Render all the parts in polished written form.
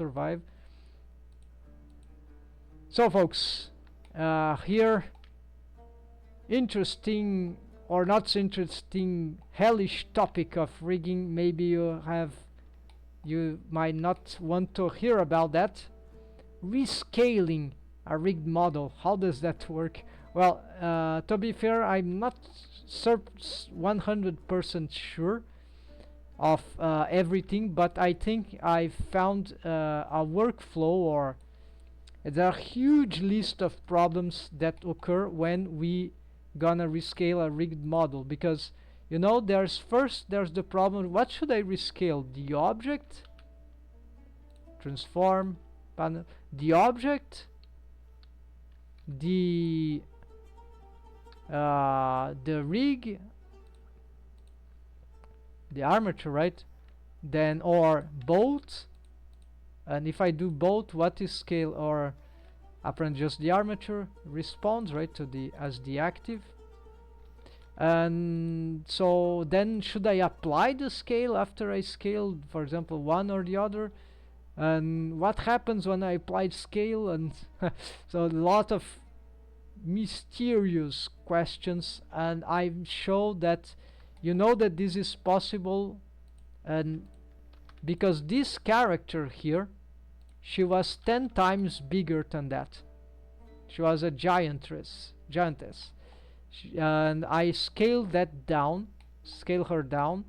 survive. So folks, here, interesting or not so interesting, hellish topic of rigging. Maybe you might not want to hear about that. Rescaling a rigged model, how does that work? Well, to be fair, I'm not 100% sure of everything, but I think I found a workflow, or it's a huge list of problems that occur when we gonna rescale a rigged model. Because you know, there's the problem, what should I rescale? The object, transform panel, the object, the rig, the armature, right? Then, or both. And if I do both, what is scale? Or apparently just the armature responds, right, to the as the active. And so then should I apply the scale after I scaled, for example, one or the other? And what happens when I applied scale? And so a lot of mysterious questions, and I show that you know that this is possible. And because this character here, she was 10 times bigger than that. She was a giantess. And I scaled that down, scale her down,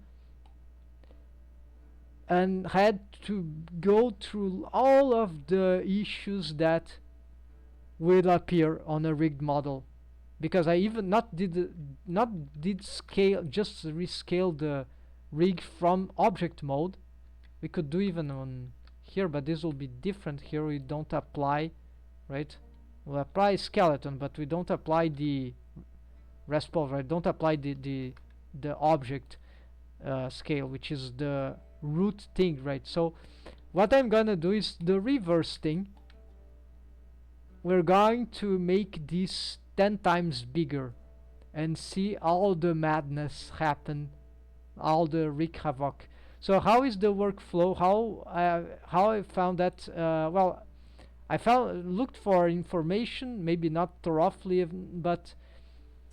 and had to go through all of the issues that will appear on a rigged model, because I even not did scale, just rescale the rig from object mode. We could do even on here, but this will be different. Here we don't apply, right? We'll apply skeleton, but we don't apply the response, right? Don't apply the object scale, which is the root thing, right? So what I'm gonna do is the reverse thing. We're going to make this 10 times bigger and see all the madness happen, all the wreak havoc. So how is the workflow? How I found that? Well, I looked for information, maybe not thoroughly, but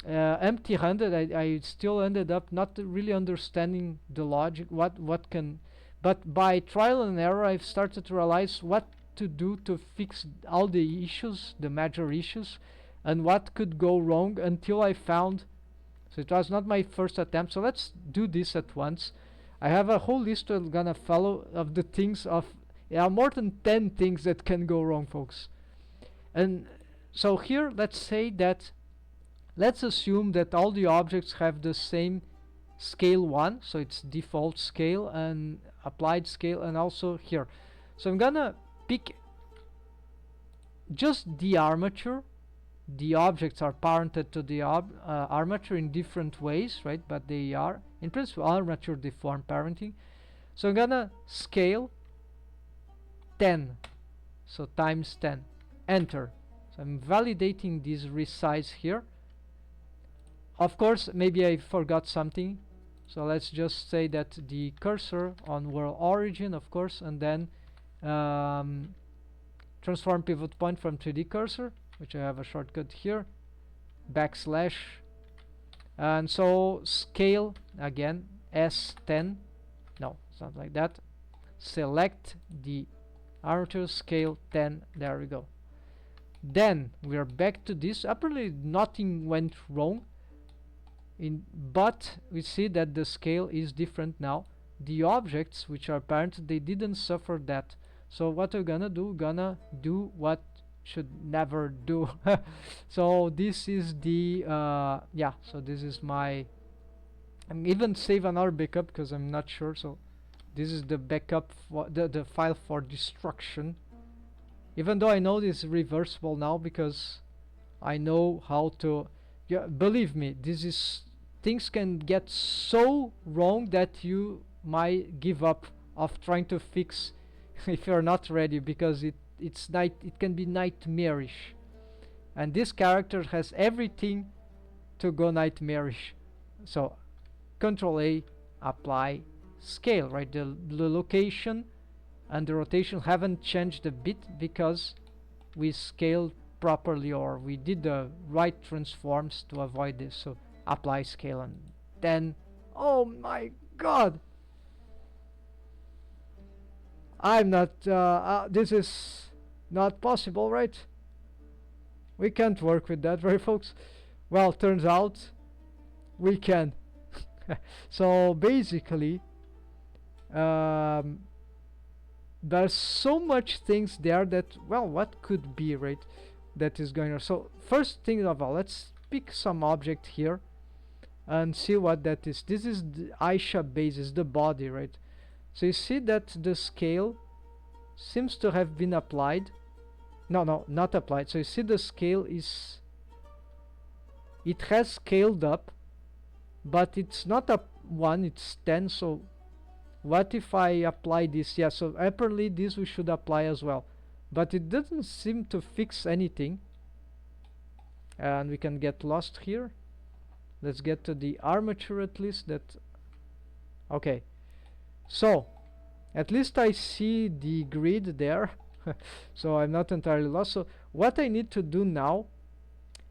empty-handed. I still ended up not really understanding the logic. What can, but by trial and error, I've started to realize what to do to fix all the issues, the major issues, and what could go wrong, until I found. So it was not my first attempt. So let's do this at once. I have a whole list I'm gonna follow of the things of, yeah, more than 10 things that can go wrong, folks. And so here, let's say that, let's assume that all the objects have the same scale 1, so it's default scale and applied scale, and also here. So I'm gonna pick just the armature. The objects are parented to the armature in different ways, right? But they are, in principle, armature deform parenting. So I'm gonna scale 10, so times 10, enter. So I'm validating this resize here. Of course, maybe I forgot something, so let's just say that the cursor on world origin, of course, and then transform pivot point from 3D cursor, which I have a shortcut here, backslash, and so scale again S10, no, it's not like that, select the armature, scale 10, there we go. Then we are back to this. Apparently nothing went wrong, but we see that the scale is different now. The objects which are parent, they didn't suffer that. So what we're gonna do, what should never do. So this is the yeah, so this is my, I'm even save another backup because I'm not sure. So this is the backup for the file for destruction, even though I know this is reversible now, because I know how to, yeah, believe me, this is, things can get so wrong that you might give up of trying to fix if you're not ready, because it can be nightmarish, and this character has everything to go nightmarish. So Control A, apply scale, right? The location and the rotation haven't changed a bit because we scaled properly, or we did the right transforms to avoid this. So apply scale, and then, oh my god, I'm not this is not possible, right? We can't work with that, right, folks? Well, turns out we can. So basically, there's so much things there that, well, what could be, right, that is going on. So first thing of all, let's pick some object here and see what that is. This is the Aisha base, is the body, right? So you see that the scale seems to have been applied. No, not applied. So you see the scale is, it has scaled up, but it's not a 1, it's 10. So what if I apply this? Yeah, so apparently this we should apply as well, but it doesn't seem to fix anything, and we can get lost here. Let's get to the armature at least. That okay, so at least I see the grid there. So I'm not entirely lost. So what I need to do now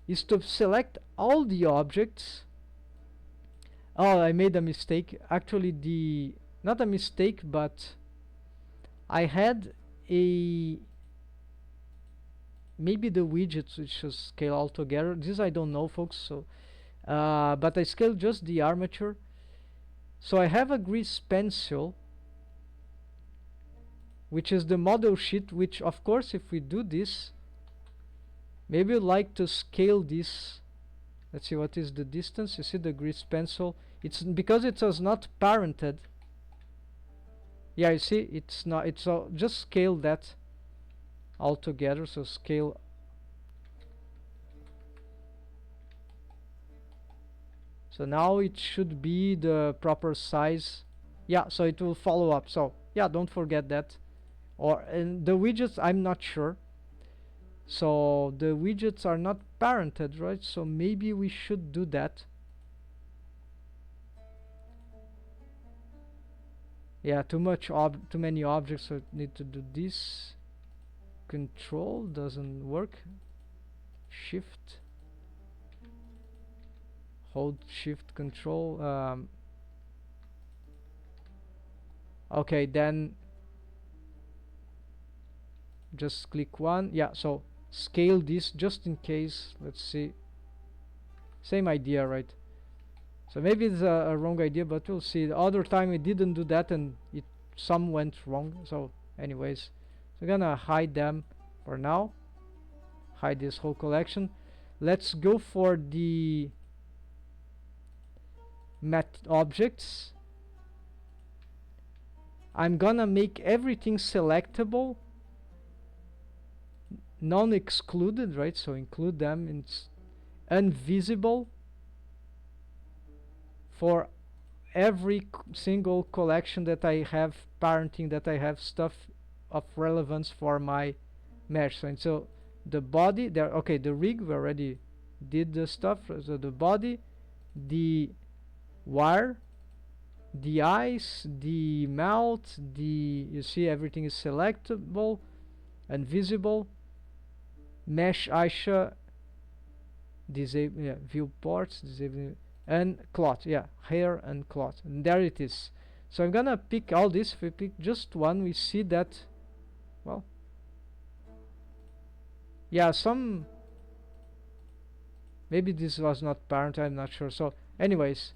is to select all the objects. Oh, I made a mistake. Actually, the not a mistake, but I had a, maybe the widgets which should scale all together. This I don't know, folks. So but I scaled just the armature. So I have a grease pencil, which is the model sheet, which of course if we do this, maybe I'd like to scale this. Let's see, what is the distance? You see the grease pencil, it's because it was not parented. Yeah, you see, it's not, it's just scale that all together. So scale, so now it should be the proper size. Yeah, so it will follow up. So yeah, don't forget that. Or and the widgets, I'm not sure. So the widgets are not parented, right? So maybe we should do that. Yeah, too many objects, so need to do this. Control doesn't work. Shift, hold shift control. Okay, then just click one. Yeah, so scale this just in case. Let's see, same idea, right? So maybe it's a wrong idea, but we'll see. The other time it didn't do that and some went wrong. So anyways, so I'm gonna hide them for now, hide this whole collection. Let's go for the mat objects. I'm gonna make everything selectable, non-excluded, right? So include them. It's invisible for every single collection that I have parenting, that I have stuff of relevance for my mesh. So the body there, okay, the rig we already did the stuff. So the body, the wire, the eyes, the mouth, the, you see everything is selectable and visible. Mesh Aisha, disable, yeah, viewports, disable, and cloth, yeah, hair and cloth, and there it is. So I'm gonna pick all this. If we pick just one, we see that, well, yeah, some, maybe this was not parent, I'm not sure. So anyways,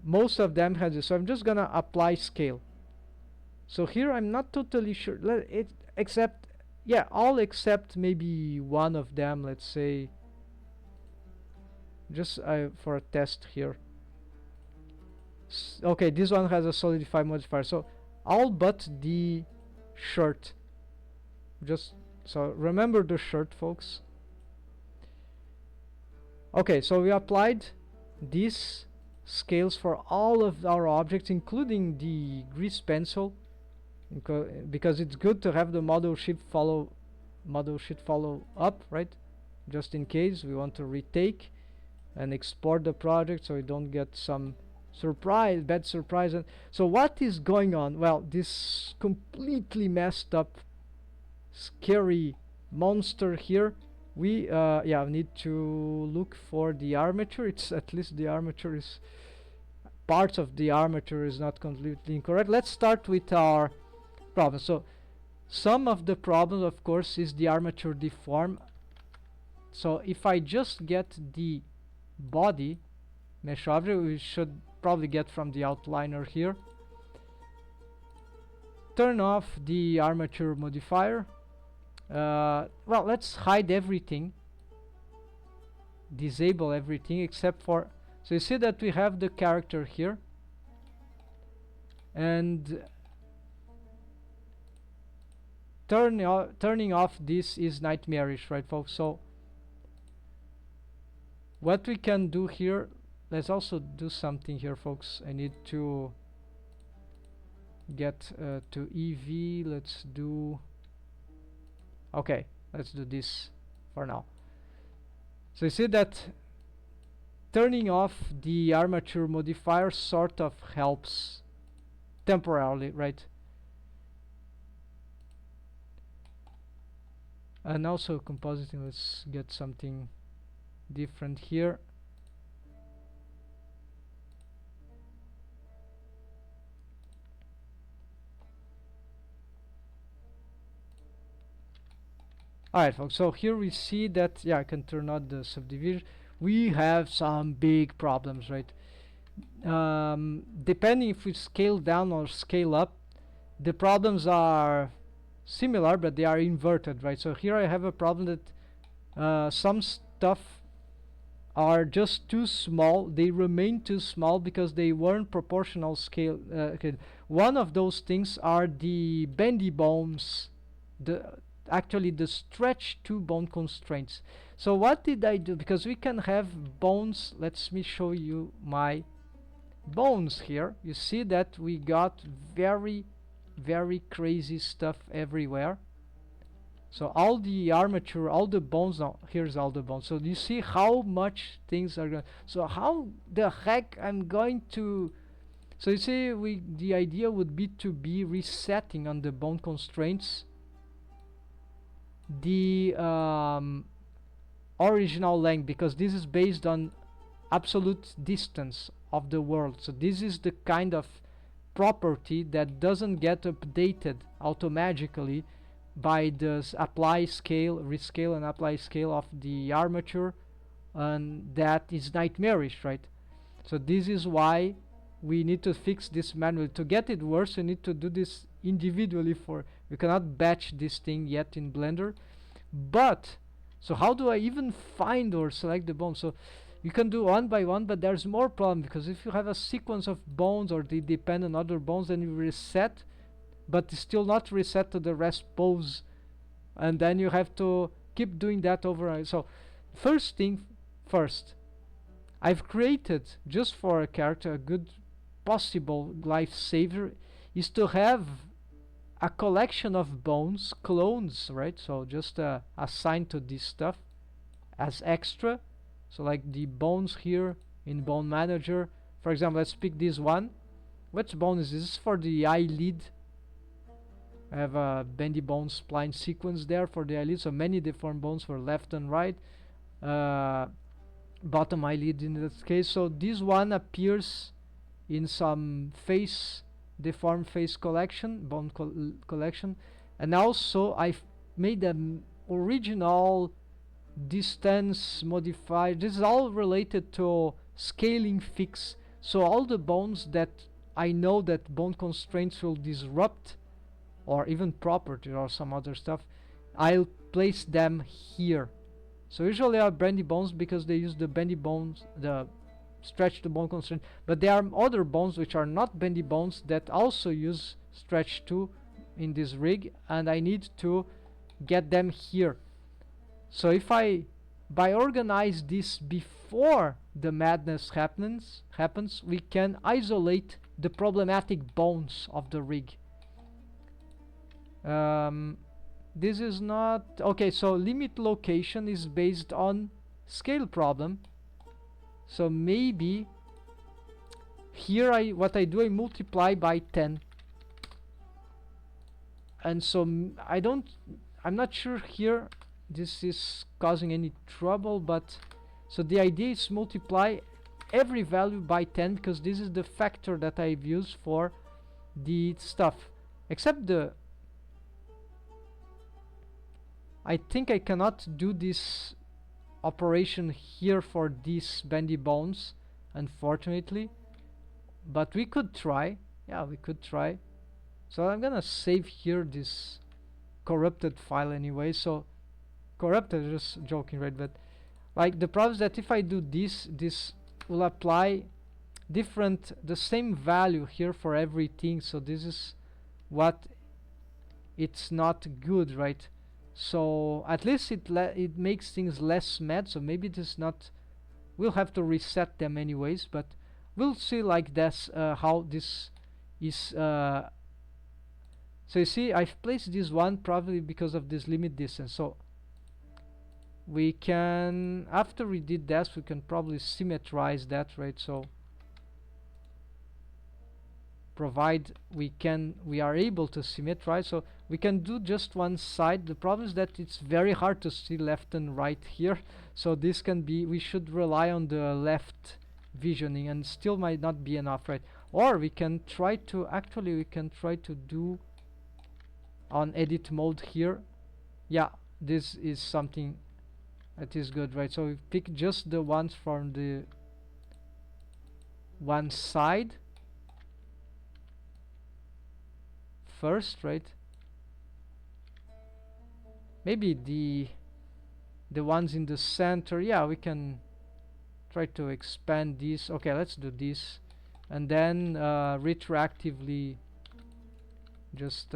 most of them had this. So I'm just gonna apply scale. So here I'm not totally sure, except, yeah, all except maybe one of them. Let's say just for a test here. Okay, this one has a Solidify modifier, so all but the shirt. Just so remember the shirt, folks. Okay, so we applied these scales for all of our objects, including the grease pencil, because it's good to have the model sheet follow up, right? Just in case we want to retake and export the project, so we don't get some bad surprise. And so what is going on? Well, this completely messed up, scary monster here. We yeah, need to look for the armature. It's at least the armature is parts of the armature is not completely incorrect. Let's start with our problem. So some of the problems, of course, is the armature deform. So if I just get the body mesh object, we should probably get from the outliner here. Turn off the armature modifier. Well, let's hide everything. Disable everything except for... So you see that we have the character here. And turning off this is nightmarish, right, folks? So what we can do here, let's also do something here, folks. I need to get to EV. Let's do... Okay, let's do this for now. So you see that turning off the armature modifier sort of helps temporarily, right? And also compositing, let's get something different here. Alright, folks, so here we see that, yeah, I can turn on the subdivision. We have some big problems, right? Depending if we scale down or scale up, the problems are similar, but they are inverted, right? So here I have a problem that some stuff are just too small. They remain too small because they weren't proportional scale. Okay. One of those things are the bendy bones, actually the stretch to bone constraints. So what did I do? Because we can have bones. Let me show you my bones here. You see that we got very crazy stuff everywhere. So all the armature, all the bones, now here's all the bones. So you see how much things are going. So how the heck I'm going to... So you see, the idea would be to be resetting on the bone constraints the original length, because this is based on absolute distance of the world. So this is the kind of property that doesn't get updated automatically by the apply scale, rescale and apply scale of the armature, and that is nightmarish, right? So this is why we need to fix this manually. To get it worse, we need to do this individually. We cannot batch this thing yet in Blender. But so how do I even find or select the bones? So you can do one by one, but there's more problem, because if you have a sequence of bones or they depend on other bones, then you reset, but still not reset to the rest pose, and then you have to keep doing that over. So first thing first, I've created, just for a character, a good possible lifesaver is to have a collection of bones, clones, right? So just assign to this stuff as extra. So like the bones here in Bone Manager, for example, let's pick this one. Which bone is this? This is for the eyelid. I have a bendy bone spline sequence there for the eyelid, so many deformed bones for left and right. Bottom eyelid in that case. So this one appears in some face, deformed face collection, bone collection, and also I've made an original distance modifier. This is all related to scaling fix. So all the bones that I know that bone constraints will disrupt, or even property or some other stuff, I'll place them here. So usually are bendy bones because they use the bendy bones, the stretch to bone constraint, but there are other bones which are not bendy bones that also use stretch to in this rig, and I need to get them here. So if I organize this before the madness happens, we can isolate the problematic bones of the rig. This is not okay. So limit location is based on scale problem. So maybe here what I do, I multiply by 10. And so I'm not sure here this is causing any trouble, but so the idea is multiply every value by 10, because this is the factor that I've used for the stuff. Except I think I cannot do this operation here for these bendy bones, unfortunately, but we could try. Yeah, we could try. So I'm gonna save here this corrupted file anyway. So corrupted, just joking, right? But like the problem is that if I do this, this will apply the same value here for everything. So this is what it's not good, right? So at least it makes things less mad. So maybe it is not. We'll have to reset them anyways, but we'll see like this how this is. So you see, I've placed this one probably because of this limit distance. So we can, after we did this, we can probably symmetrize that, right? So provide we are able to symmetrize, so we can do just one side. The problem is that it's very hard to see left and right here, so this can be, we should rely on the left visioning, and still might not be enough, right? Or we can try to, actually we can try to do on edit mode here. Yeah, this is something that is good, right? So we pick just the ones from the one side first, right? Maybe the ones in the center. Yeah, we can try to expand these. Okay, let's do this, and then retroactively just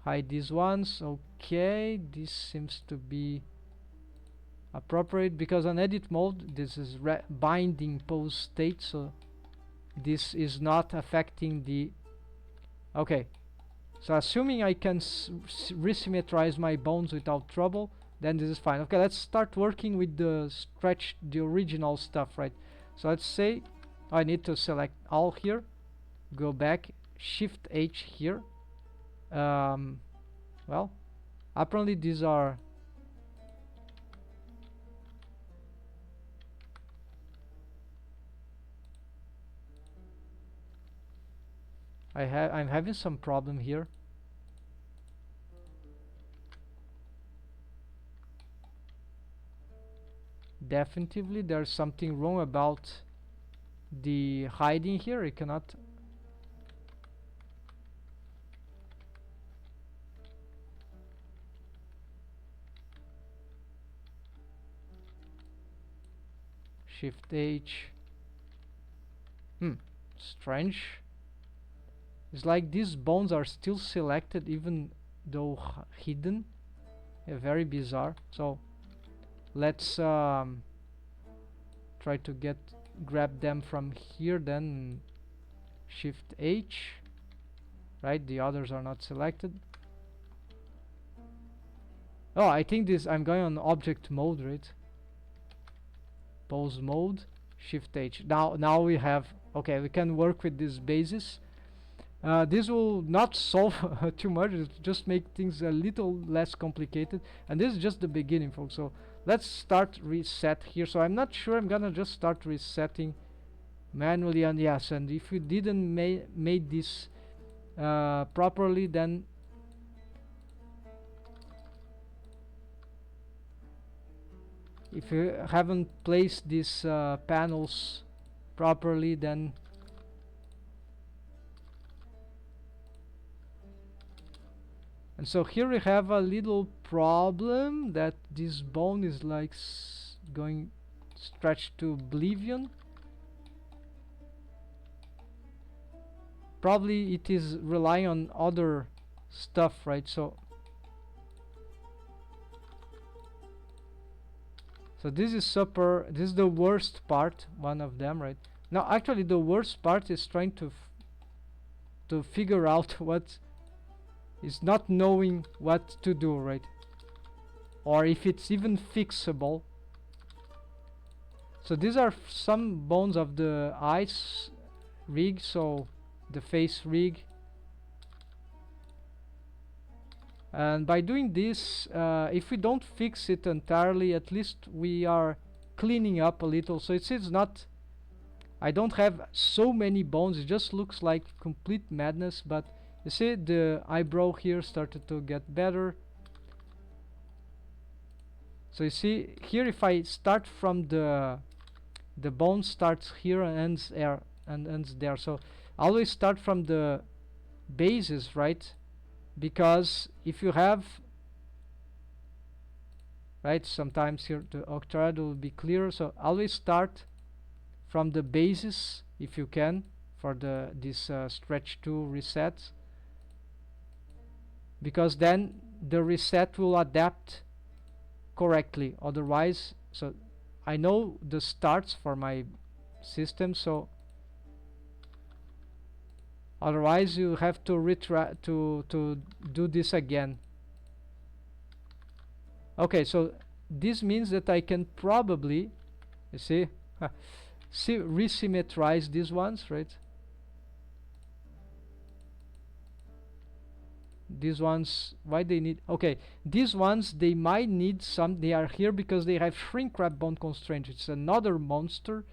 hide these ones. Okay, this seems to be appropriate, because on edit mode this is binding pose state, so this is not affecting the. Okay, so assuming I can resymmetrize my bones without trouble, then this is fine. Okay, let's start working with the original stuff, right? So let's say I need to select all here, go back, Shift H here. Well, apparently these are I'm having some problem here. Definitely there's something wrong about the hiding here. I cannot. Shift H. Strange. It's like these bones are still selected even though hidden. Yeah, very bizarre. So let's try to grab them from here, then Shift H. Right, the others are not selected. Oh, I think I'm going on object mode, right? Pose mode, Shift H. Now we have, okay, we can work with these bases. This will not solve too much, it just make things a little less complicated, and this is just the beginning, folks. So let's start reset here. So I'm not sure, I'm gonna just start resetting manually, and yes, and if you didn't made this properly, then if you haven't placed these panels properly, then and so here we have a little problem that this bone is like going stretched to oblivion. Probably it is relying on other stuff, right? So this is this is the worst part, one of them, right? Now actually the worst part is trying to figure out what is not knowing what to do, right? Or if it's even fixable. So these are some bones of the eyes rig, so the face rig. And by doing this, if we don't fix it entirely, at least we are cleaning up a little. So it's not, I don't have so many bones, it just looks like complete madness. But you see the eyebrow here started to get better. So you see here, if I start from the bone starts here and ends there. So always start from the bases, right? Because if you have, right, sometimes here the octahedral will be clearer. So always start from the bases if you can for this stretch 2 reset, because then the reset will adapt correctly. Otherwise, so I know the starts for my system, so otherwise you have to do this again. Okay, so this means that I can probably, you see, resymmetrize these ones, right? These ones, why they need, okay, these ones, they might need some, they are here because they have Shrinkwrap bone constraint. It's another monster,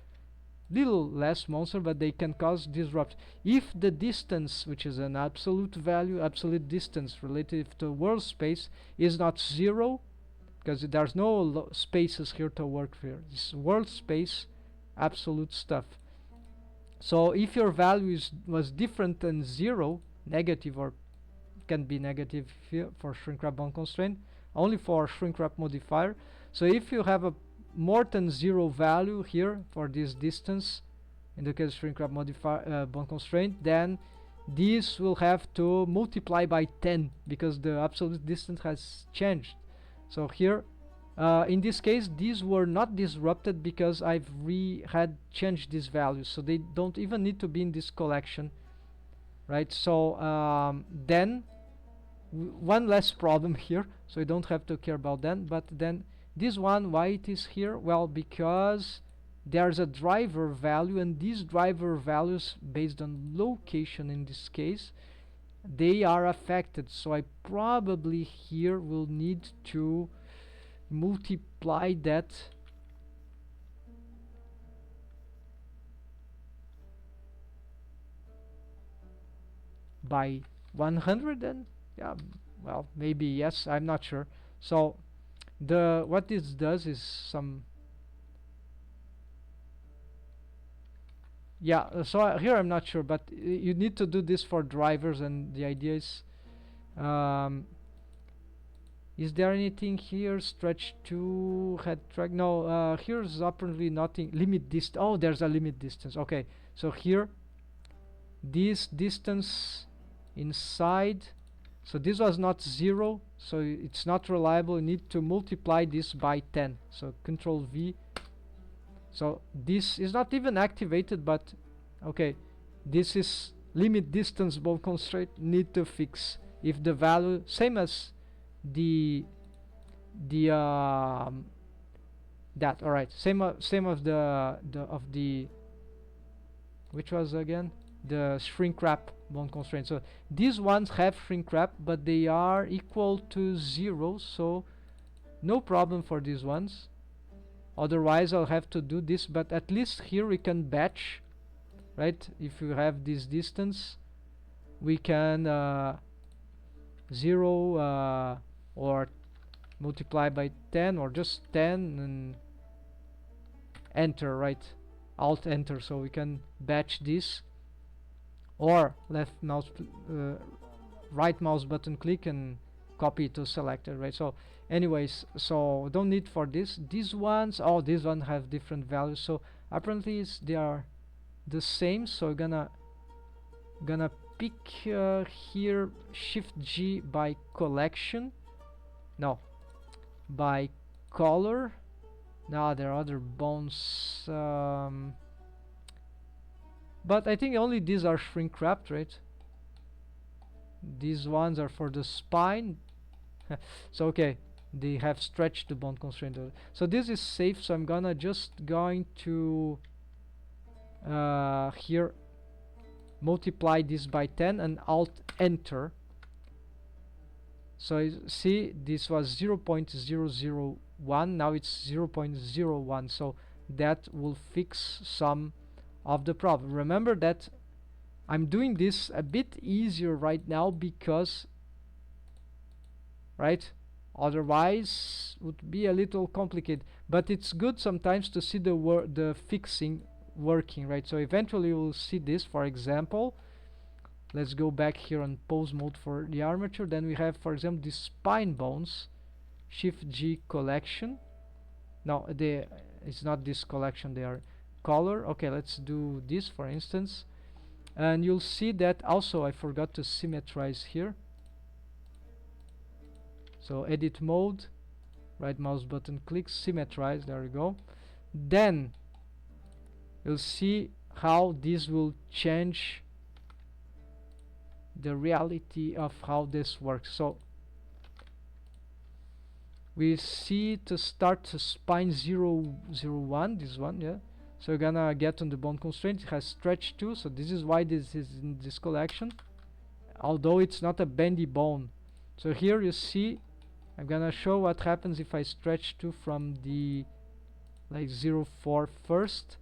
little less monster, but they can cause disruption. If the distance, which is an absolute value, absolute distance relative to world space, is not 0, because there's no spaces here to work here, it's world space, absolute stuff. So if your value was different than 0, negative, or can be negative here for Shrinkwrap bone constraint, only for Shrinkwrap modifier. So if you have a more than 0 value here for this distance, in the case of Shrinkwrap modifier bone constraint, then this will have to multiply by 10 because the absolute distance has changed. So here, in this case, these were not disrupted because I've had changed these values, so they don't even need to be in this collection, right? So then one less problem here, so you don't have to care about that. But then this one, why it is here? Well, because there's a driver value, and these driver values based on location in this case, they are affected. So I probably here will need to multiply that by 100, and yeah, well, maybe yes, I'm not sure. So what this does is some, yeah, so here I'm not sure, but you need to do this for drivers, and the idea is there anything here? Stretch to head track? No, here's apparently nothing. Limit distance. Oh, there's a limit distance. Okay, so here, this distance inside, so this was not 0, so it's not reliable. You need to multiply this by 10. So Control V. So this is not even activated, but okay, this is limit distance bone constraint, need to fix. If the value same as that, all right, same of the which was again the Shrinkwrap bone constraint. So these ones have Shrinkwrap, but they are equal to 0, so no problem for these ones. Otherwise I'll have to do this, but at least here we can batch, right? If you have this distance, we can 0 or multiply by 10, or just 10 and enter, right? Alt enter, so we can batch this, or right mouse button click and copy to selected, right? So anyways, so don't need for this. These ones, oh, these one have different values, so apparently they are the same. So gonna pick here Shift G by collection, no, by color. Now there are other bones, but I think only these are shrink wrapped, right? These ones are for the spine. So okay, they have stretched the bone constraint. So this is safe, so I'm gonna just going to here multiply this by 10 and alt enter. So you see this was 0.001, now it's 0.01, so that will fix some of the problem. Remember that I'm doing this a bit easier right now because, right, otherwise would be a little complicated, but it's good sometimes to see the fixing working, right? So eventually we'll see this. For example, let's go back here on pose mode for the armature. Then we have, for example, the spine bones, shift G collection. No, it's not this collection, they are color. Okay, let's do this for instance, and you'll see that also I forgot to symmetrize here. So edit mode, right mouse button click, symmetrize, there we go. Then you'll see how this will change the reality of how this works. So we see to start to spine 001, this one, yeah. So we're gonna get on the bone constraint. It has stretch too, so this is why this is in this collection, although it's not a bendy bone. So here you see I'm gonna show what happens if I stretch to from the like 0.4 first.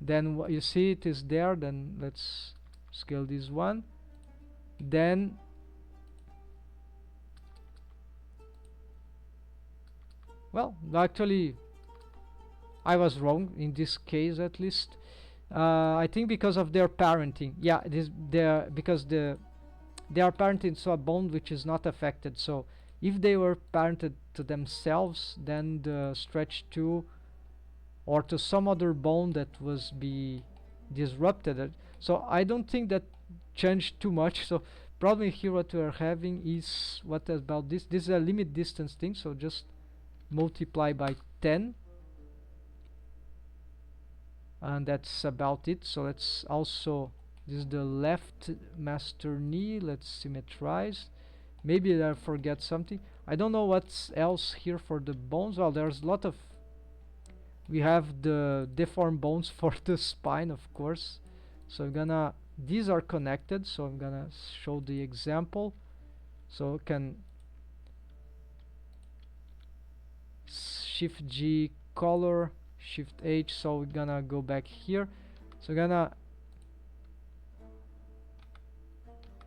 Then you see it is there. Then let's scale this one. Then well, actually I was wrong in this case, at least. I think because of their parenting. Yeah, because they are parented to a bone which is not affected. So if they were parented to themselves, then the stretch to or to some other bone that was be disrupted. So I don't think that changed too much. So probably here what we are having is what about this. This is a limit distance thing. So just multiply by 10. And that's about it. So let's also, this is the left master knee. Let's symmetrize. Maybe I forget something. I don't know what's else here for the bones. Well, there's a lot of, we have the deformed bones for the spine, of course. So I'm gonna, these are connected, so I'm gonna show the example. So can shift G color, shift H. So we're gonna go back here. So we're gonna,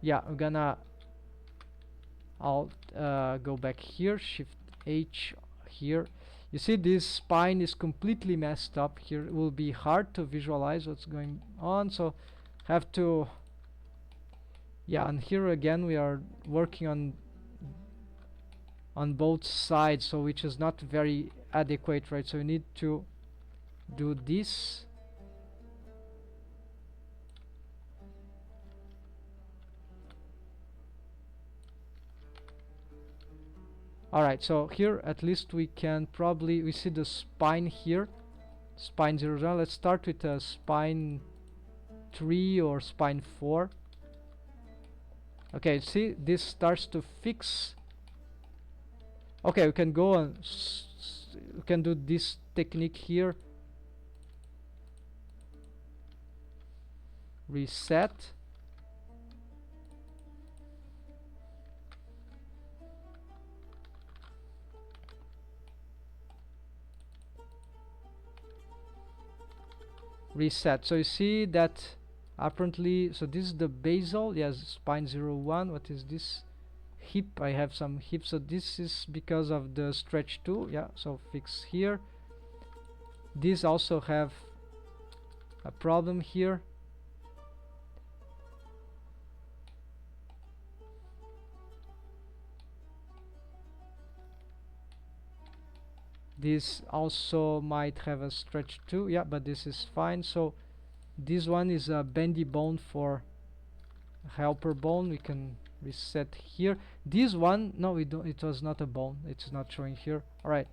yeah, I'm gonna I'll go back here, shift H here. You see this spine is completely messed up here. It will be hard to visualize what's going on, so have to, yeah. And here again we are working on both sides, so which is not very adequate, right? So we need to do this. Alright, so here at least we can probably, we see the spine here, spine 0. Let's start with a spine 3 or spine 4. Okay, see, this starts to fix. Okay, we can go and we can do this technique here. Reset. Reset. So you see that apparently, so this is the basal, yes, spine 01. What is this? Hip. I have some hip, so this is because of the stretch too. Yeah, so fix here. These also have a problem here. This also might have a stretch too, yeah, but this is fine. So this one is a bendy bone for helper bone. We can reset here. This one, no, we don't, it was not a bone, it's not showing here. All right,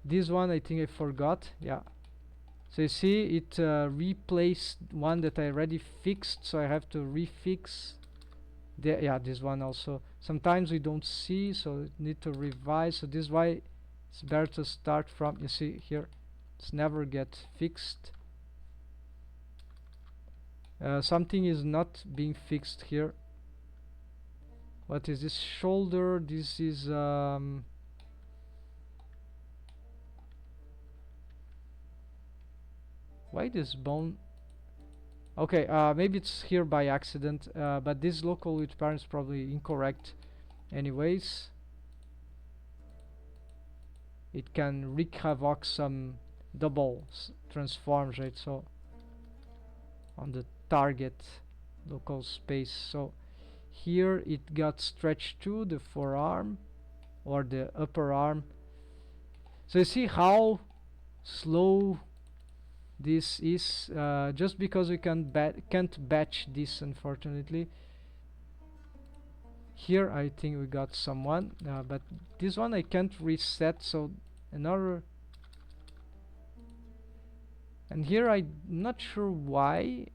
this one I think I forgot. Yeah, So you see it replaced one that I already fixed, so I have to refix yeah, this one also. Sometimes we don't see, so need to revise. So this is why it's better to start from, you see here, it's never get fixed. Something is not being fixed here. What is this shoulder? This is why this bone? Okay, maybe it's here by accident, but this local with parents probably incorrect anyways. It can wreak havoc some double transforms, right? So on the target local space, so here it got stretched to the forearm or the upper arm. So you see how slow this is, just because we can't batch this, unfortunately. Here I think we got someone, but this one I can't reset, so another. And here I'm not sure why.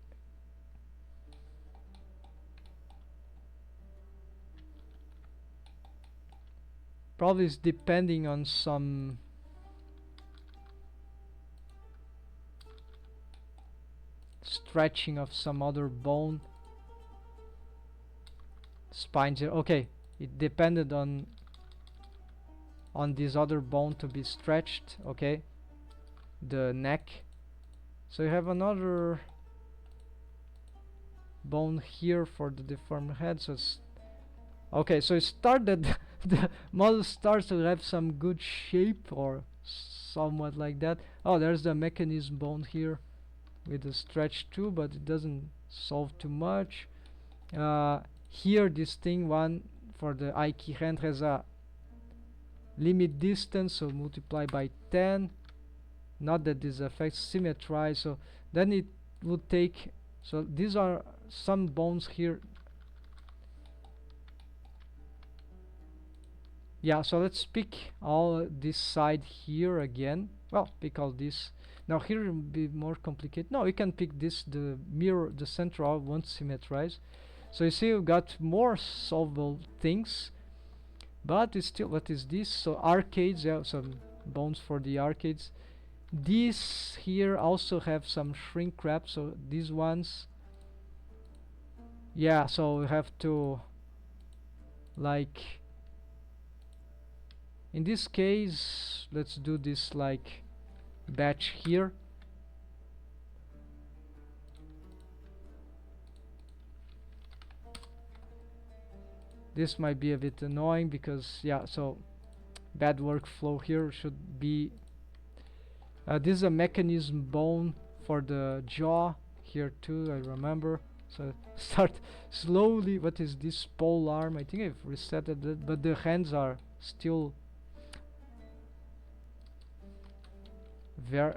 Probably it's depending on some stretching of some other bone. Spines here. Okay, it depended on this other bone to be stretched. Okay, the neck. So you have another bone here for the deformed head. So it's okay. So it started. The model starts to have some good shape or somewhat like that. Oh, there's the mechanism bone here with the stretch too, but it doesn't solve too much. Here this thing one for the Aiki hand has a limit distance, so multiply by 10. Not that this affects symmetry, so then it would take, so these are some bones here. Yeah, so let's pick all this side here again. Well, pick all this. Now here it will be more complicated. No, we can pick this, the mirror, the central won't symmetrize. So you see we've got more solvable things, but it's still, what is this? So arcades, yeah, some bones for the arcades. These here also have some Shrinkwrap, so these ones, yeah, so we have to, like, in this case, let's do this like batch here. This might be a bit annoying because, yeah, so bad workflow here should be this is a mechanism bone for the jaw here too, I remember. So start slowly. What is this pole arm? I think I've reset it, but the hands are still very.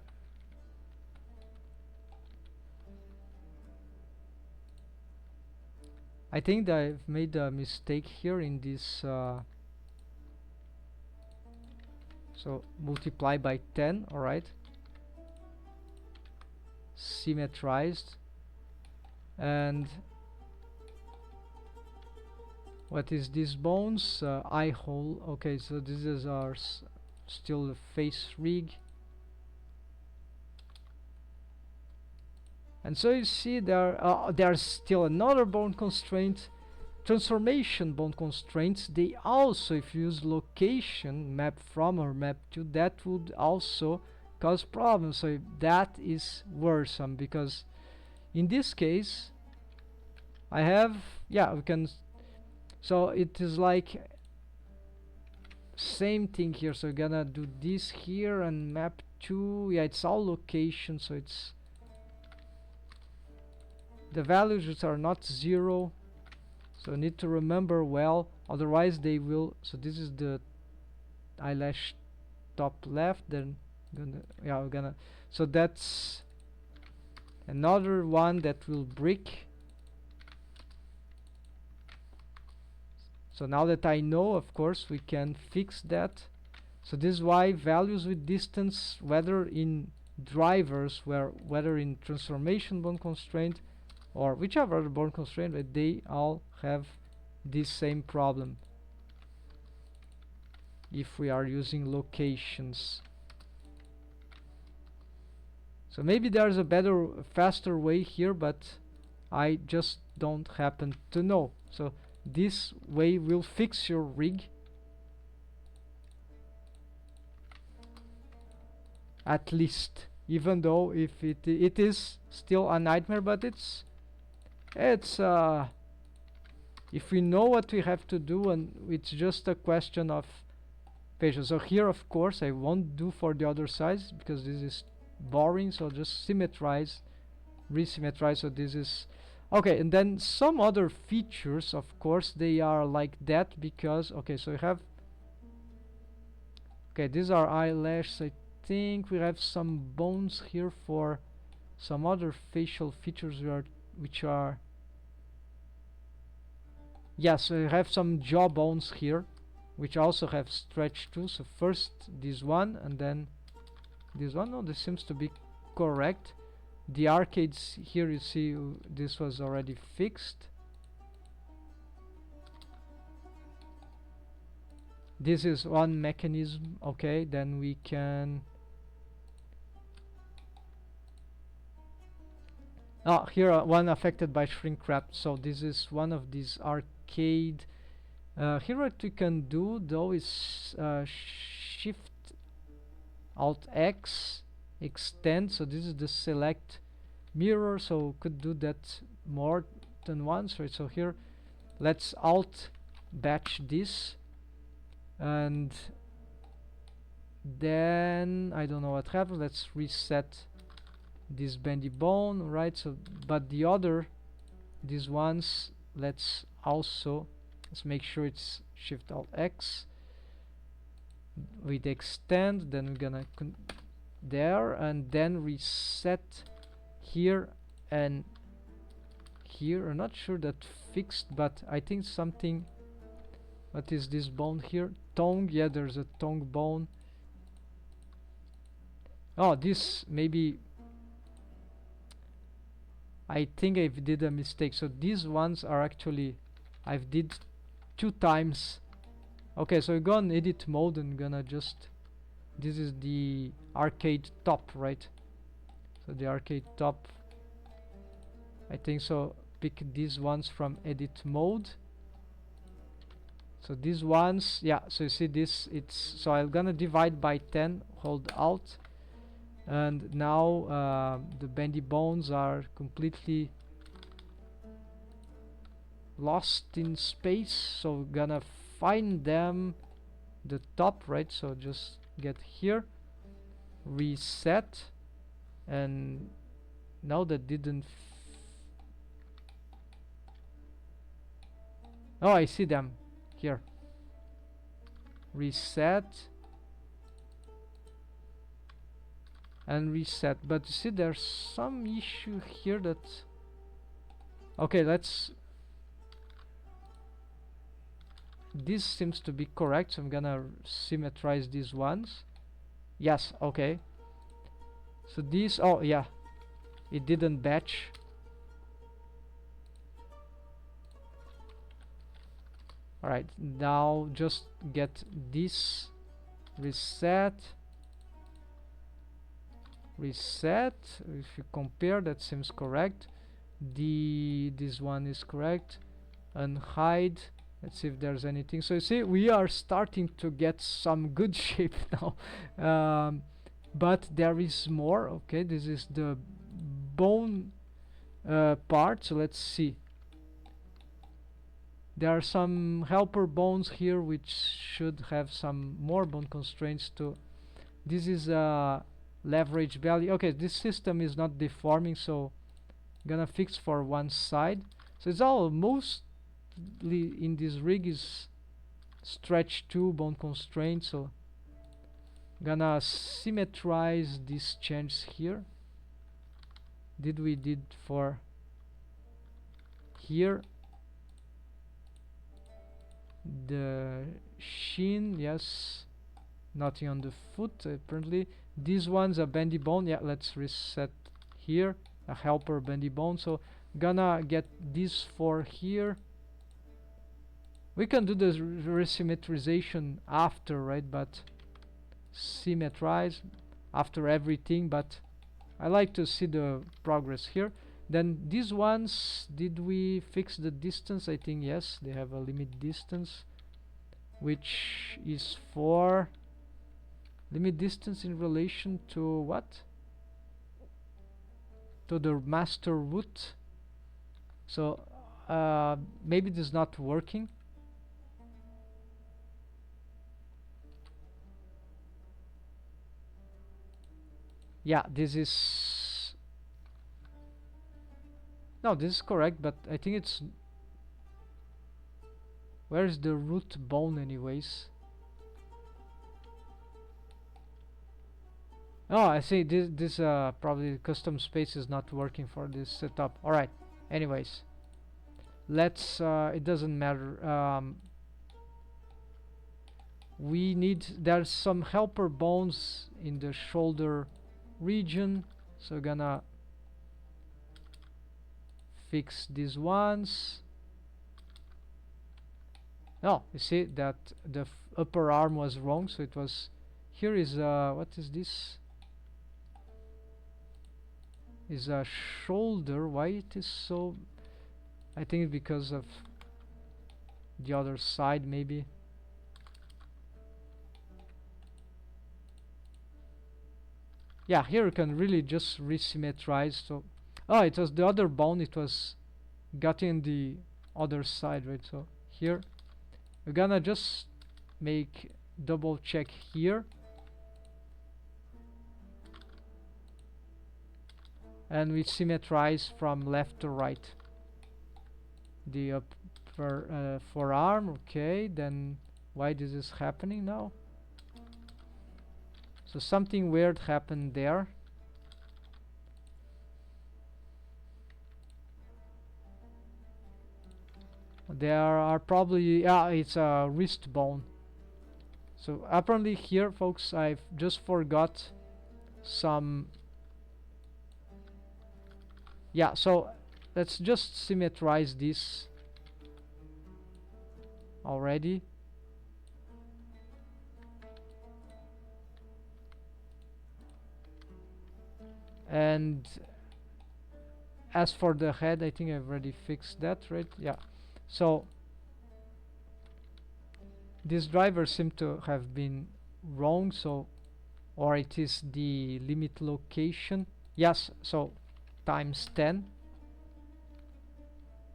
I think that I've made a mistake here in this. So multiply by 10, alright. Symmetrized. And what is these bones? Eye hole. Okay, so this is our still the face rig. And so you see there's still another bone constraint, transformation bone constraints. They also, if you use location map from or map to, that would also cause problems. So that is worrisome, because in this case I have, yeah, we can, so it is like same thing here. So we're gonna do this here and map to, yeah, it's all location, so it's the values which are not 0, so need to remember well, otherwise they will. So this is the eyelash top left, then we're gonna, so that's another one that will break. So now that I know, of course, we can fix that. So this is why values with distance, whether in drivers, whether in transformation bone constraint or whichever other bone constraint, but they all have this same problem if we are using locations. So maybe there's a better, faster way here, but I just don't happen to know. So this way will fix your rig, at least, even though if it is still a nightmare, but it's if we know what we have to do, and it's just a question of patience. So here, of course, I won't do for the other sides because this is boring, so just symmetrize, resymmetrize. So this is okay. And then some other features, of course, they are like that because okay, so we have okay, these are eyelashes. I think we have some bones here for some other facial features which are yes, we have some jaw bones here which also have stretch too. So first this one and then this one. No, this seems to be correct. The arcades here, you see, this was already fixed. This is one mechanism. Okay, then we can here one affected by Shrinkwrap. So this is one of these arcade. Here what we can do though is shift alt X, extend. So this is the select mirror, so could do that more than once, right? So here let's alt batch this, and then I don't know what happened. Let's reset this bendy bone, right? So but the other, these ones, let's make sure it's shift alt X with extend. Then we're gonna there, and then reset here and here. I'm not sure that fixed, but I think something. What is this bone here? Tongue. Yeah, there's a tongue bone. Oh, this maybe I think I did a mistake. So these ones are actually I've did 2 times. Okay, so we go on edit mode and gonna just this is the arcade top, right? So the arcade top, I think so. Pick these ones from edit mode. So these ones, yeah, so you see this, it's so I'm gonna divide by 10, hold alt, and now the bendy bones are completely lost in space, so we're gonna find them the top, right? So just get here, reset, and now that didn't oh, I see them here. Reset and reset, but you see there's some issue here that okay, let's this seems to be correct, so I'm gonna symmetrize these ones. Yes, okay. So these, oh yeah, it didn't batch. Alright, now just get this, reset. If you compare, that seems correct. This one is correct. And hide. Let's see if there's anything. So you see, we are starting to get some good shape now. But there is more. Okay, this is the bone part. So let's see. There are some helper bones here which should have some more bone constraints too. This is a leverage value. Okay, this system is not deforming, so I'm gonna fix for one side. So it's all mostly in this rig is stretch 2 bone constraint, so gonna symmetrize these changes here. Did for here the shin, yes, Nothing on the foot apparently. This one's a bendy bone. Yeah, let's reset here. A helper bendy bone. So gonna get these four here. We can do the resymmetrization after, right? But symmetrize after everything, but I like to see the progress here. Then these ones, did we fix the distance? I think yes, they have a limit distance, which is for limit distance in relation to what? To the master root. So maybe this is not working. Yeah, this is... No, this is correct, but I think it's... Where is the root bone anyways? Oh, I see. This probably custom space is not working for this setup. All right. Anyways, let's. It doesn't matter. We need. There's some helper bones in the shoulder region, so gonna fix these ones. Oh, you see that the upper arm was wrong, so it was. Here is what is this? Is a shoulder. Why it is so... I think because of the other side maybe. Yeah, here you can really just resymmetrize. So oh, it was the other bone, it was got in the other side, right? So here we're gonna just make double check here, and we symmetrize from left to right. The upper forearm. Okay, then why this is happening now? So something weird happened there. There are probably... yeah, it's a wrist bone. So apparently here, folks, I've just forgot some... yeah, so let's just symmetrize this already. And as for the head, I think I've already fixed that, right? Yeah. So this driver seemed to have been wrong, so... or it is the limit location. Yes, so times 10.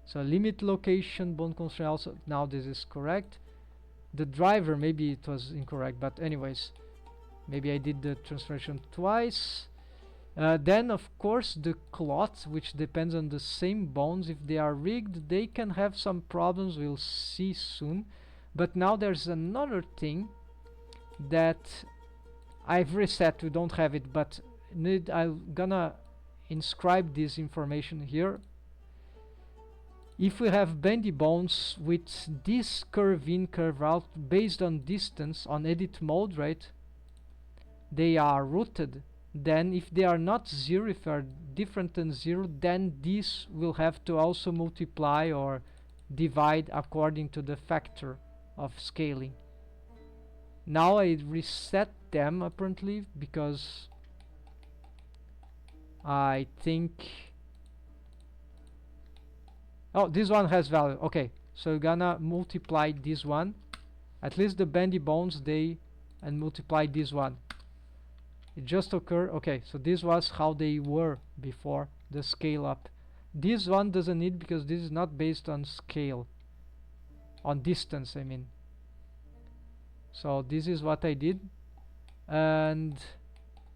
So limit location bone constraint also. Now this is correct. The driver, maybe it was incorrect, but anyways, maybe I did the transformation twice. Then of course the cloth, which depends on the same bones. If they are rigged, they can have some problems, we'll see soon. But now there's another thing that I've reset. We don't have it, but I'm gonna inscribe this information here. If we have bendy bones with this curve in, curve out based on distance on edit mode, right, they are rooted. Then if they are not 0, if they are different than 0, then this will have to also multiply or divide according to the factor of scaling. Now I reset them apparently because I think... oh, this one has value. Okay, so we're gonna multiply this one, at least the bendy bones, they, and multiply this one. It just occurred. Okay, so this was how they were before the scale up. This one doesn't need, because this is not based on scale, on distance I mean. So this is what I did, and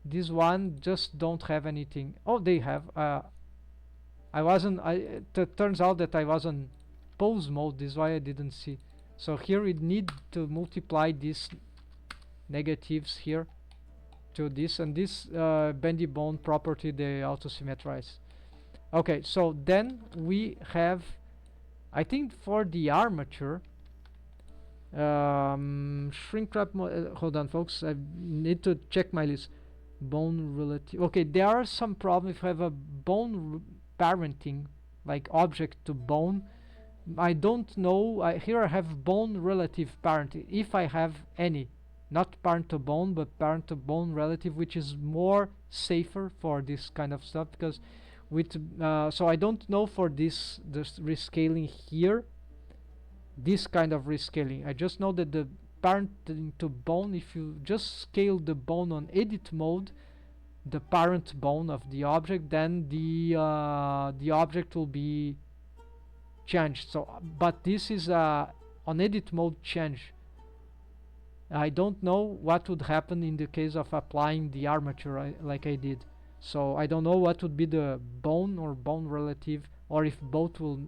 this one just don't have anything. Oh, they have. I wasn't. It turns out that I was on pause mode. This is why I didn't see. So here we need to multiply these negatives here to this, and this bendy bone property they auto symmetrize. Okay, so then we have, I think for the armature, Shrinkwrap. Hold on, folks. I need to check my list. Bone relative. Okay, there are some problems if I have a bone parenting, like object to bone. I don't know. Here I have bone relative parenting. If I have any, not parent to bone, but parent to bone relative, which is more safer for this kind of stuff because with so I don't know for this rescaling here, this kind of rescaling. I just know that the parenting to bone, if you just scale the bone on edit mode, the parent bone of the object, then the object will be changed. So but this is a on edit mode change. I don't know what would happen in the case of applying the armature like I did. So I don't know what would be the bone or bone relative, or if both will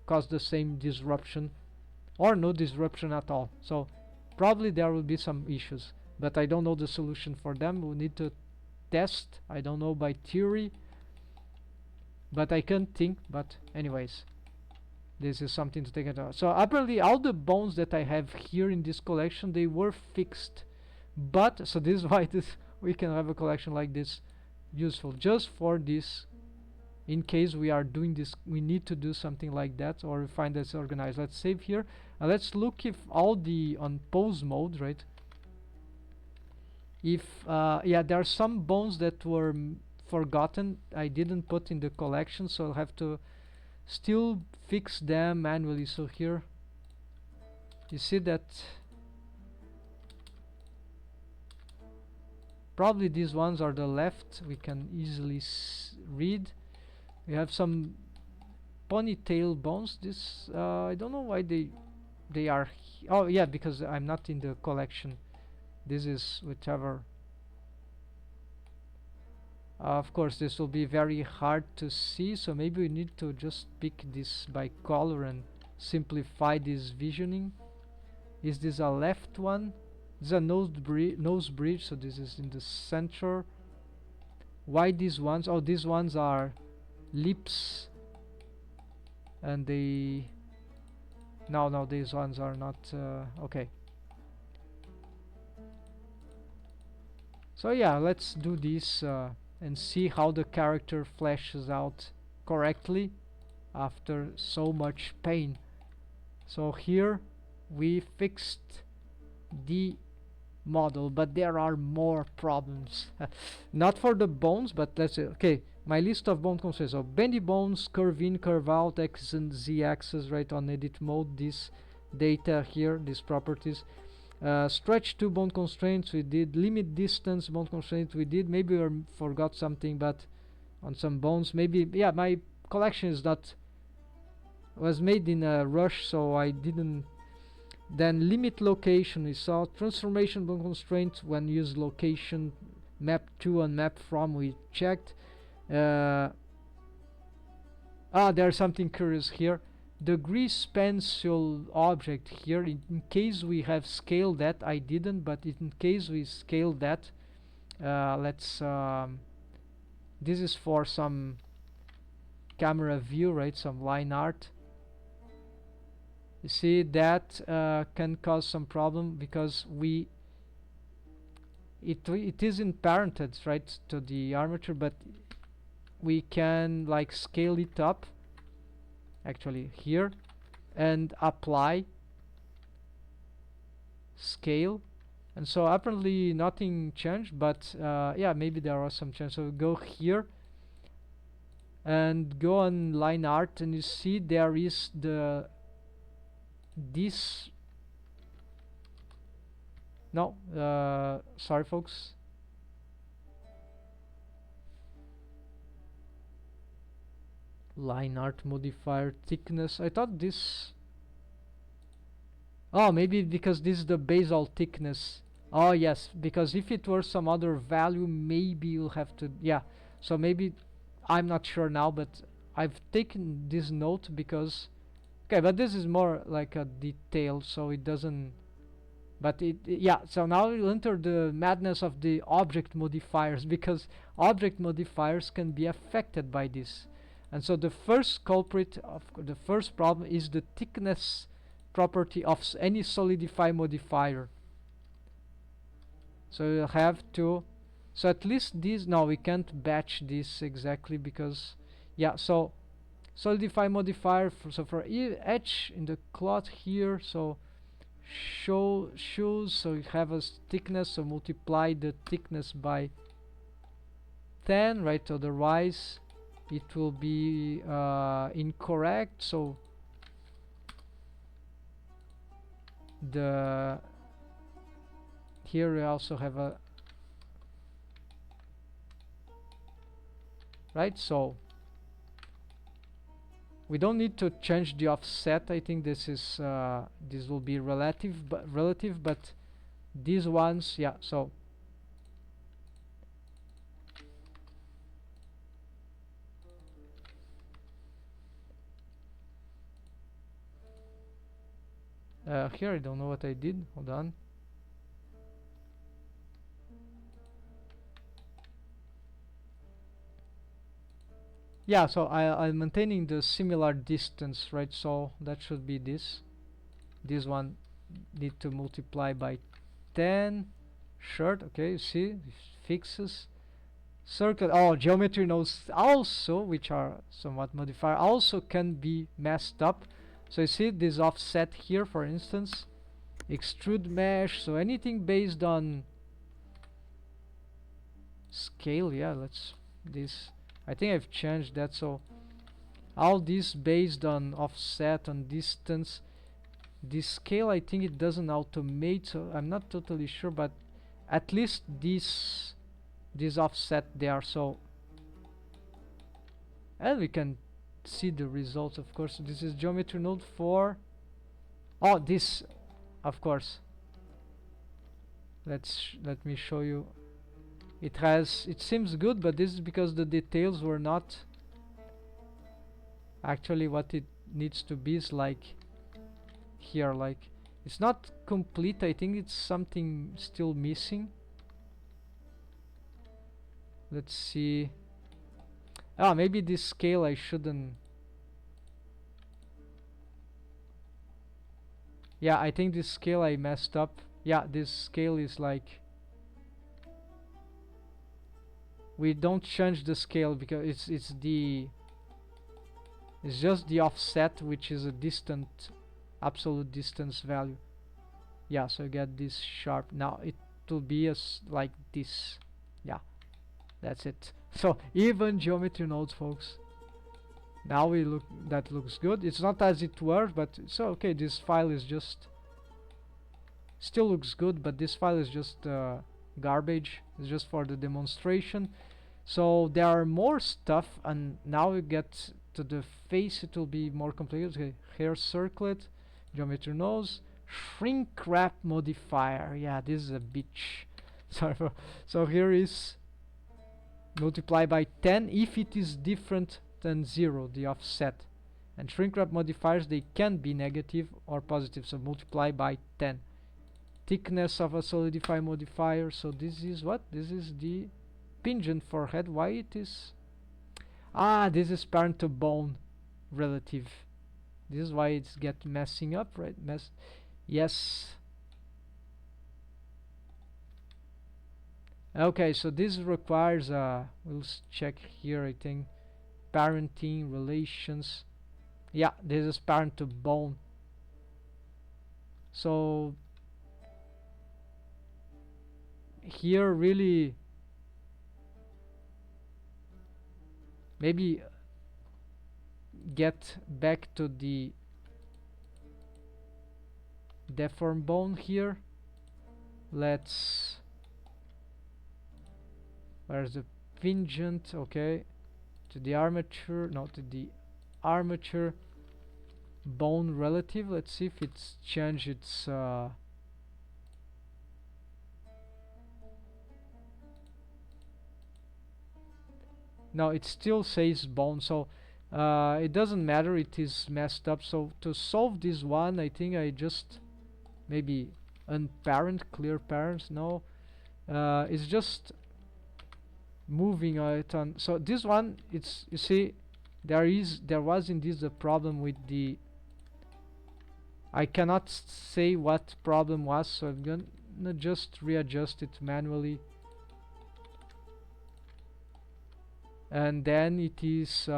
cause the same disruption or no disruption at all. So probably there will be some issues, but I don't know the solution for them. We need to test. I don't know by theory, but I can't think. But anyways, this is something to take into account. So apparently all the bones that I have here in this collection, they were fixed, but so this is why we can have a collection like this useful just for this. In case we are doing this, we need to do something like that, or we find that's organized. Let's save here. Let's look if all the on pose mode, right? If yeah, there are some bones that were forgotten. I didn't put in the collection, so I'll have to still fix them manually. So here you see that probably these ones are the left. We can easily read. We have some ponytail bones. This I don't know why they are oh yeah, because I'm not in the collection. This is whichever. Of course this will be very hard to see, so maybe we need to just pick this by color and simplify this visioning. Is this a left one? This is a nose bridge, so this is in the center. Why these ones? Oh, these ones are lips, and they no, these ones are not okay. So yeah, let's do this and see how the character flashes out correctly after so much pain. So here we fixed the model, but there are more problems. Not for the bones, but let's say, okay, my list of bone constraints. So bendy bones, curve in, curve out, x and z axis, right, on edit mode. This data here, these properties. Stretch to bone constraints we did. Limit distance bone constraints we did. Maybe we forgot something, but on some bones, maybe yeah. My collection is not was made in a rush, so I didn't. Then limit location we saw. Transformation bone constraint when use location. Map to and map from we checked. There's something curious here. The grease pencil object here, in case we have scaled that, I didn't, but in case we scaled that, let's this is for some camera view, right, some line art. You see that can cause some problem because it isn't parented, right, to the armature, but we can like scale it up actually here and apply scale, and so apparently nothing changed, but yeah, maybe there are some changes. So go here and go on line art, and you see there is this no sorry folks, line art modifier thickness. I thought this, oh, maybe because this is the basal thickness. Oh yes, because if it were some other value, maybe you'll have to, yeah. So maybe, I'm not sure now, but I've taken this note because okay, but this is more like a detail, so it doesn't, but yeah. So now we'll enter the madness of the object modifiers, because object modifiers can be affected by this. And so the first culprit of the first problem is the thickness property of any Solidify modifier. So you have to, so at least this, no, we can't batch this exactly because, yeah, so Solidify modifier, so for each in the cloth here, so shoes, so you have a thickness, so multiply the thickness by 10, right? Otherwise it will be incorrect. So the here we also have a, right, so we don't need to change the offset. I think this is this will be relative, but these ones, yeah, so here I don't know what I did, hold on. Yeah, so I'm maintaining the similar distance, right? So that should be this one need to multiply by 10. Short, okay, you see, fixes. Circle, oh, geometry nodes also, which are somewhat modifier, also can be messed up. So you see this offset here, for instance, extrude mesh, so anything based on scale, yeah, let's, this, I think I've changed that, so all this based on offset, on distance. This scale, I think it doesn't automate, so I'm not totally sure, but at least this offset there, so, and we can see the results, of course. This is geometry node 4. Oh, this, of course, let me show you. It has, it seems good, but this is because the details were not actually what it needs to be. Is like here, like it's not complete. I think it's something still missing. Let's see. Ah, maybe this scale I shouldn't. Yeah, I think this scale I messed up. Yeah, this scale is like, we don't change the scale because it's just the offset, which is a distant, absolute distance value. Yeah, so you get this sharp. Now it will be as like this. Yeah, that's it. So even geometry nodes, folks. Now we look, that looks good. It's not as it were, but so okay, this file is just still looks good, but this file is just garbage. It's just for the demonstration. So there are more stuff, and now we get to the face. It will be more complicated. Okay, hair circlet, geometry nose, Shrinkwrap modifier. Yeah, this is a bitch. Sorry for, so here is multiply by 10 if it is different than 0, the offset. And Shrinkwrap modifiers, they can be negative or positive, so multiply by 10. Thickness of a Solidify modifier, so this is what? This is the pingent forehead. Why it is? Ah, this is parent to bone relative. This is why it's get messing up, right? Yes. Okay, so this requires we'll check here, I think, parenting relations. Yeah, this is parent to bone. So here really maybe get back to the deform bone here. Let's, where's the pingent? Okay, to the armature, no, to the armature bone relative. Let's see if it's changed its no, it still says bone, so it doesn't matter, it is messed up. So to solve this one, I think I just maybe unparent, clear parents. No, it's just moving it on. So this one, it's, you see, there was indeed a problem with the I cannot say what problem was, so I'm gonna just readjust it manually, and then it is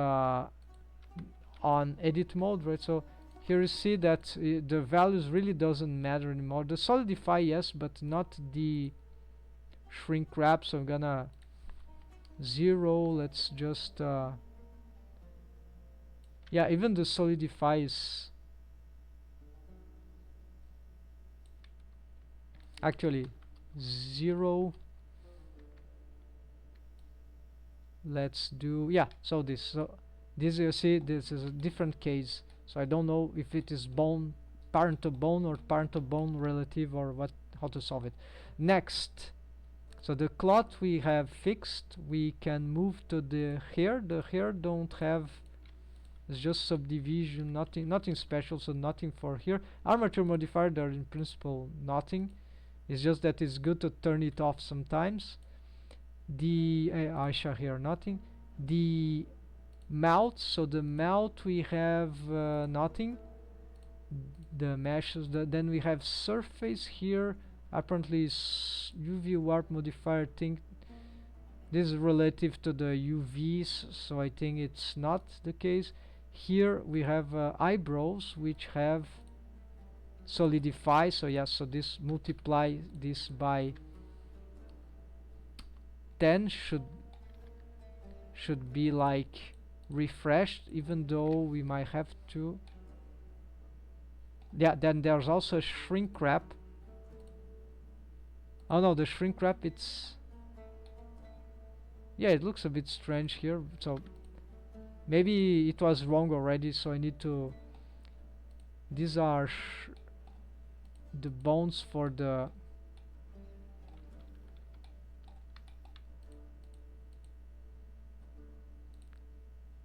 on edit mode, right? So here you see that the values really doesn't matter anymore. The solidify, yes, but not the shrink wrap. So I'm gonna 0. Let's just yeah, even the solidify is actually 0. Let's do, yeah, so this you see, this is a different case, so I don't know if it is bone, parent to bone, or parent to bone relative, or what, how to solve it. Next, so the cloth we have fixed, we can move to the hair. The hair don't have, it's just subdivision, nothing special, so nothing for here. Armature modifier, there in principle nothing, it's just that it's good to turn it off sometimes. The Aisha here, nothing. The mouth, so the mouth we have nothing. The meshes, then we have surface here. Apparently UV warp modifier thing. This is relative to the UVs, so I think it's not the case. Here we have eyebrows, which have solidify, so yes, so this multiply this by 10 should be like refreshed, even though we might have to, yeah, then there's also a shrink wrap. Oh no, the shrink wrap, it's, yeah, it looks a bit strange here, so maybe it was wrong already, so I need to, these are the bones for the,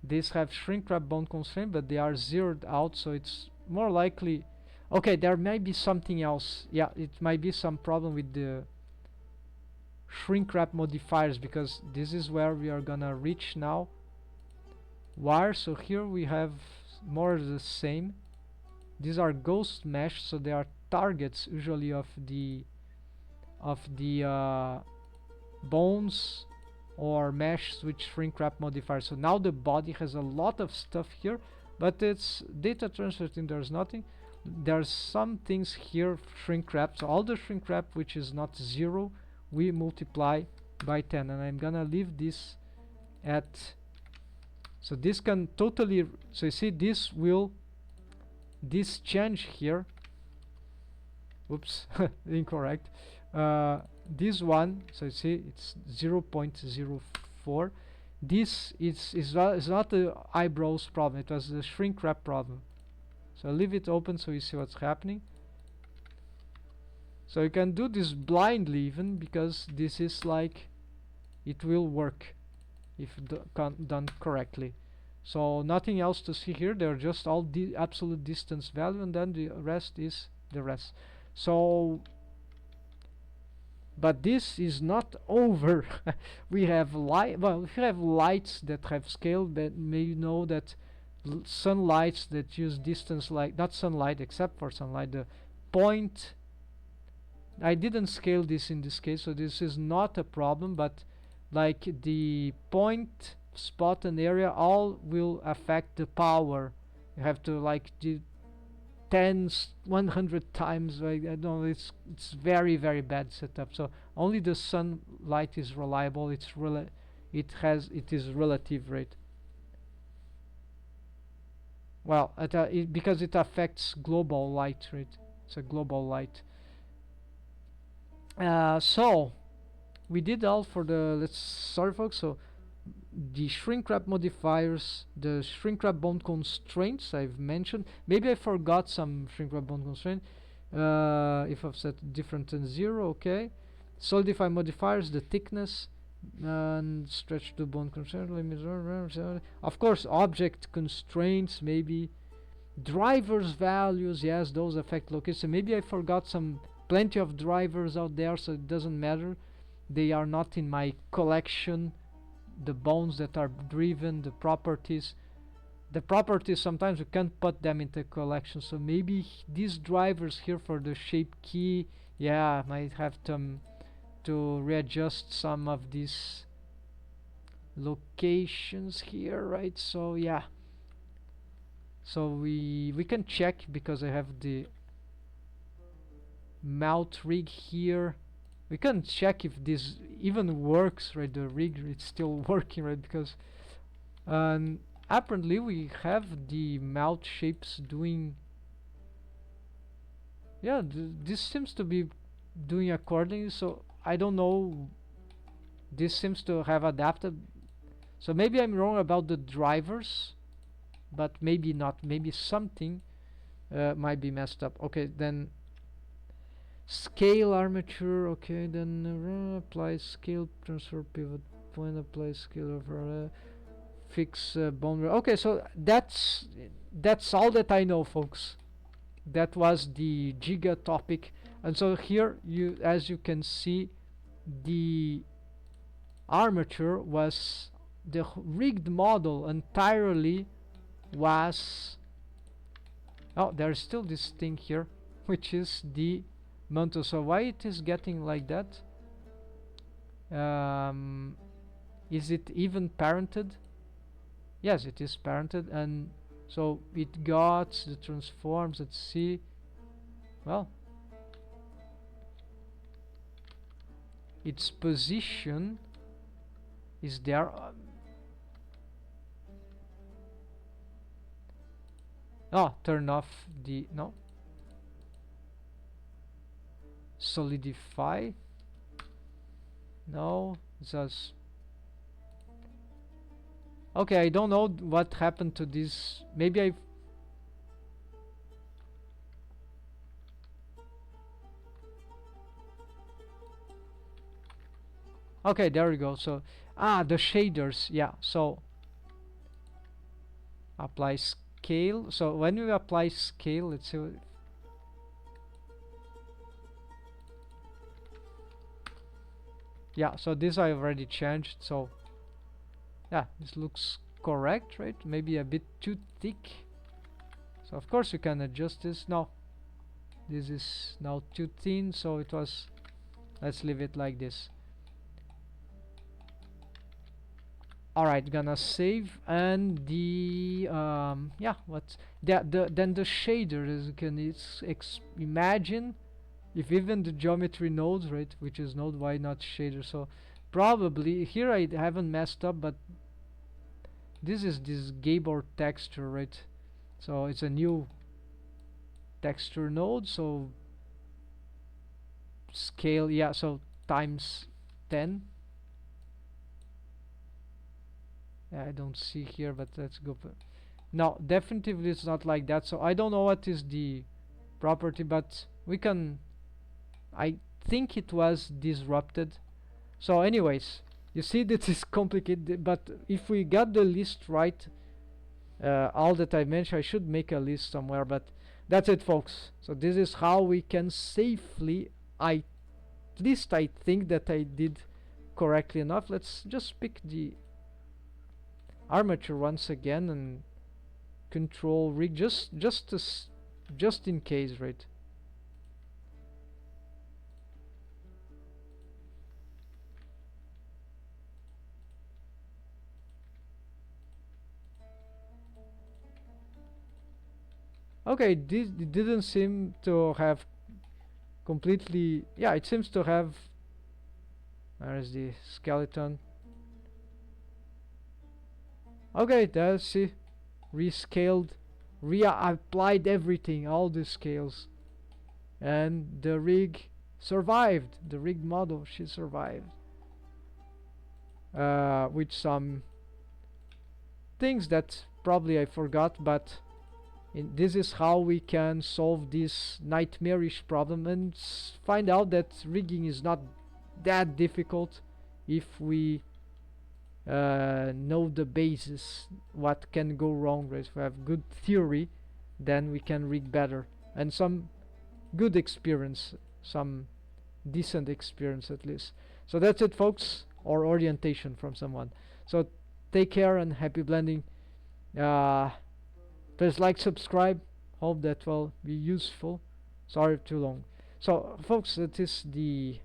these have shrink wrap bone constraint, but they are zeroed out, so it's more likely, okay, there might be something else. Yeah, it might be some problem with the shrink wrap modifiers, because this is where we are gonna reach now. Wire, so here we have more of the same. These are ghost mesh, so they are targets usually of the bones or mesh with shrink wrap modifier. So now the body has a lot of stuff here, but it's data transfer thing, there's nothing. There's some things here shrink wrap, so all the shrink wrap which is not 0 we multiply by 10, and I'm gonna leave this at, so this can totally, so you see this will, this change here, oops, incorrect, this one, so you see it's 0.04. This is not the eyebrows problem, it was the shrink wrap problem. So I'll leave it open so you see what's happening. So you can do this blindly even, because this is like, it will work if done correctly. So nothing else to see here, they're just all the absolute distance value, and then the rest is the rest. So, but this is not over. We have light, well, if you have lights that have scale, but may you know that sunlights that use distance, like not sunlight except for sunlight, the point, I didn't scale this in this case, so this is not a problem, but like the point, spot, and area all will affect the power. You have to like do 100 times, like, I don't know, it's very bad setup. So only the sunlight is reliable, it is relative rate. Well, because it affects global light rate, it's a global light. So we did all for the, sorry folks, so the shrink wrap modifiers, the shrink wrap bone constraints I've mentioned. Maybe I forgot some shrink wrap bone constraint. If I've set different than 0, okay. Solidify modifiers, the thickness, and stretch to bone constraint limits. Of course, object constraints, maybe drivers values, yes, those affect location. Maybe I forgot some, plenty of drivers out there, so it doesn't matter, they are not in my collection. The bones that are driven, the properties, the properties, sometimes we can't put them into collection, so maybe these drivers here for the shape key, yeah, might have to readjust some of these locations here, right? So yeah, so we can check, because I have the mount rig here. We can check if this even works, right? The rig, it's still working, right? Because apparently we have the mount shapes doing, yeah, this seems to be doing accordingly. So I don't know, this seems to have adapted. So maybe I'm wrong about the drivers, but maybe not. Maybe something might be messed up. Okay, then scale armature. Okay, then apply scale, transfer pivot point, apply scale over fix bone. Okay, so that's all that I know, folks. That was the Giga topic. And so here, you, as you can see, the armature was, the rigged model entirely was, oh, there's still this thing here, which is the mantle. So why it is getting like that? Is it even parented? Yes, it is parented, and so it got the transforms. Let's see. Well, its position is there. Oh, turn off the, no, solidify. No, just okay. I don't know what happened to this. Maybe I. Okay, there we go. So the shaders, yeah. So apply scale. So when we apply scale, let's see. Yeah, so this I already changed. So yeah, this looks correct, right? Maybe a bit too thick. So of course you can adjust this. No, this is now too thin. So it was. Let's leave it like this. Alright, gonna save, and the yeah, what then the shader, as you can imagine, if even the geometry nodes, right, which is node, why not shader? So probably here I haven't messed up, but this is this Gabor texture, right? So it's a new texture node, so scale, yeah, so times 10. I don't see here, but let's go. No, definitely it's not like that. So I don't know what is the property, but we can. I think it was disrupted. So, anyways, you see that is complicated. But if we got the list right, all that I mentioned, I should make a list somewhere. But that's it, folks. So this is how we can safely. At least I think that I did correctly enough. Let's just pick the armature once again and control rig, just in case, right? Okay, this it didn't seem to have completely, yeah, it seems to have, where is the skeleton? Okay, that's see, rescaled, reapplied everything, all the scales, and the rig survived. The rig model, she survived, with some things that probably I forgot, but this is how we can solve this nightmarish problem and find out that rigging is not that difficult if we know the basis, what can go wrong, right? If we have good theory, then we can rig better, and some good experience, some decent experience at least. So that's it, folks, or orientation from someone. So take care and happy blending. Please like, subscribe. Hope that will be useful. Sorry too long. So folks, that is the